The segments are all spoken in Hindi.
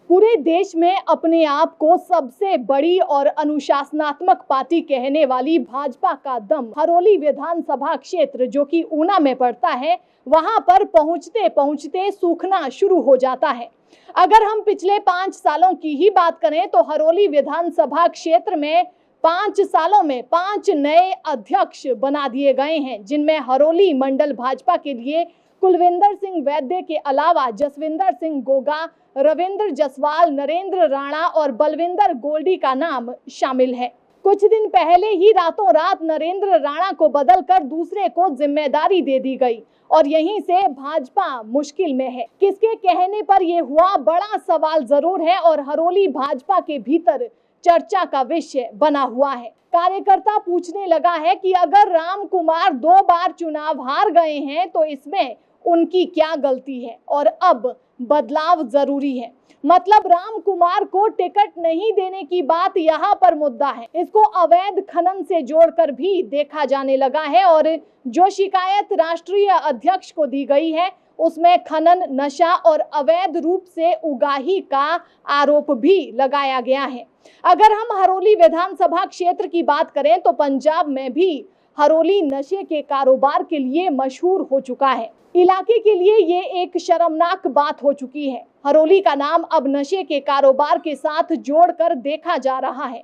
पूरे देश में अपने आप को सबसे बड़ी और अनुशासनात्मक पार्टी कहने वाली भाजपा का दम हरोली विधानसभा क्षेत्र जो कि ऊना में पड़ता है, वहां पर पहुंचते पहुंचते सूखना शुरू हो जाता है। अगर हम पिछले 5 सालों की ही बात करें तो हरोली विधानसभा क्षेत्र में 5 सालों में 5 नए अध्यक्ष बना दिए गए हैं, जिनमें हरोली मंडल भाजपा के लिए कुलविंदर सिंह वैद्य के अलावा जसविंदर सिंह गोगा, रविंद्र जसवाल, नरेंद्र राणा और बलविंदर गोल्डी का नाम शामिल है। कुछ दिन पहले ही रातों रात नरेंद्र राणा को बदलकर दूसरे को जिम्मेदारी दे दी गई और यहीं से भाजपा मुश्किल में है। किसके कहने पर यह हुआ, बड़ा सवाल जरूर है और हरोली भाजपा के भीतर चर्चा का विषय बना हुआ है। कार्यकर्ता पूछने लगा है कि अगर राम कुमार 2 बार चुनाव हार गए हैं तो इसमें उनकी क्या गलती है और अब बदलाव जरूरी है। मतलब राम कुमार को टिकट नहीं देने की बात यहाँ पर मुद्दा है। इसको अवैध खनन से जोड़कर भी देखा जाने लगा है और जो शिकायत राष्ट्रीय अध्यक्ष को दी गई है उसमें खनन, नशा और अवैध रूप से उगाही का आरोप भी लगाया गया है। अगर हम हरोली विधानसभा क्षेत्र की बात करें तो पंजाब में भी हरोली नशे के कारोबार के लिए मशहूर हो चुका है। इलाके के लिए ये एक शर्मनाक बात हो चुकी है। हरोली का नाम अब नशे के कारोबार के साथ जोड़कर देखा जा रहा है।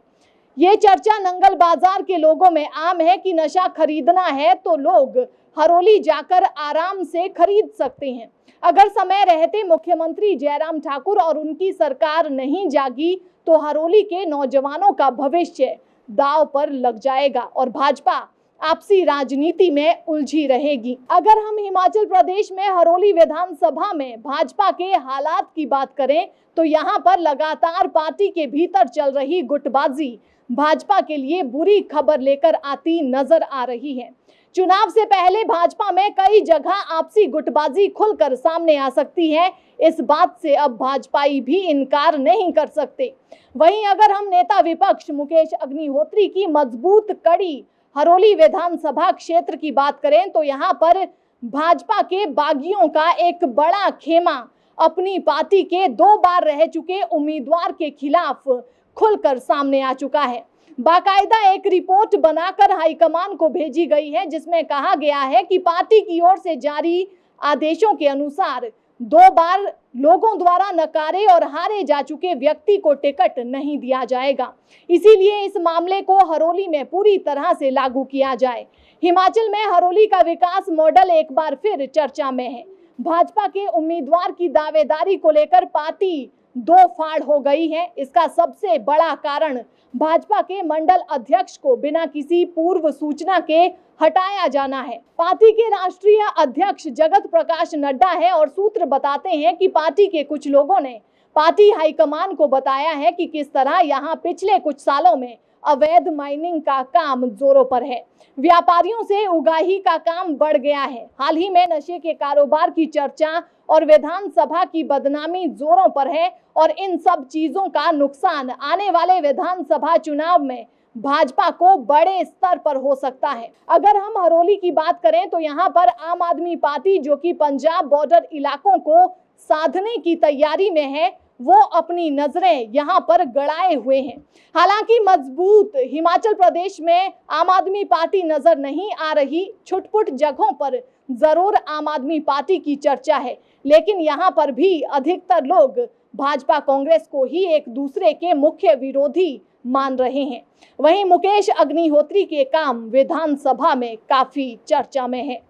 ये चर्चा नंगल बाजार के लोगों में आम है कि नशा खरीदना है तो लोग हरोली जाकर आराम से खरीद सकते हैं। अगर समय रहते मुख्यमंत्री जयराम ठाकुर और उनकी सरकार नहीं जागी तो हरोली के नौजवानों का भविष्य दांव पर लग जाएगा और भाजपा आपसी राजनीति में उलझी रहेगी। अगर हम हिमाचल प्रदेश में हरोली विधानसभा में भाजपा के हालात की बात करें तो यहाँ पर लगातार पार्टी के भीतर चल रही गुटबाजी भाजपा के लिए बुरी खबर लेकर आती नजर आ रही है। चुनाव से पहले भाजपा में कई जगह आपसी गुटबाजी खुलकर सामने आ सकती है। इस बात से अब भाजपाई भी इनकार नहीं कर सकते। वहीं अगर हम नेता विपक्ष मुकेश अग्निहोत्री की मजबूत कड़ी हरोली विधानसभा क्षेत्र की बात करें तो यहाँ पर भाजपा के बागियों का एक बड़ा खेमा अपनी पार्टी के 2 बार रह चुके उम्मीदवार के खिलाफ खुलकर सामने आ चुका है। बाकायदा एक रिपोर्ट बनाकर हाईकमान को भेजी गई है जिसमें कहा गया है कि पार्टी की ओर से जारी आदेशों के अनुसार 2 बार लोगों द्वारा नकारे और हारे जा चुके व्यक्ति को टिकट नहीं दिया जाएगा। इसीलिए इस मामले को हरोली में पूरी तरह से लागू किया जाए। हिमाचल में हरोली का विकास मॉडल एक बार फिर चर्चा में है। भाजपा के उम्मीदवार की दावेदारी को लेकर पार्टी 2 फाड़ हो गई है। इसका सबसे बड़ा कारण भाजपा के मंडल अध्यक्ष को बिना किसी पूर्व सूचना के हटाया जाना है। पार्टी के राष्ट्रीय अध्यक्ष जगत प्रकाश नड्डा है और सूत्र बताते हैं कि पार्टी के कुछ लोगों ने पार्टी हाईकमान को बताया है कि किस तरह यहाँ पिछले कुछ सालों में अवैध माइनिंग का काम जोरों पर है। व्यापारियों से उगाही का काम बढ़ गया है। हाल ही में नशे के कारोबार की चर्चा और विधानसभा की बदनामी जोरों पर है और इन सब चीजों का नुकसान आने वाले विधानसभा चुनाव में भाजपा को बड़े स्तर पर हो सकता है। अगर हम हरोली की बात करें तो यहाँ पर आम आदमी पार्टी जो कि पंजाब बॉर्डर इलाकों को साधने की तैयारी में है, वो अपनी नजरें यहाँ पर गड़ाए हुए हैं। हालांकि मजबूत हिमाचल प्रदेश में आम आदमी पार्टी नजर नहीं आ रही। छुटपुट जगहों पर जरूर आम आदमी पार्टी की चर्चा है, लेकिन यहाँ पर भी अधिकतर लोग भाजपा कांग्रेस को ही एक दूसरे के मुख्य विरोधी मान रहे हैं। वहीं मुकेश अग्निहोत्री के काम विधानसभा में काफी चर्चा में है।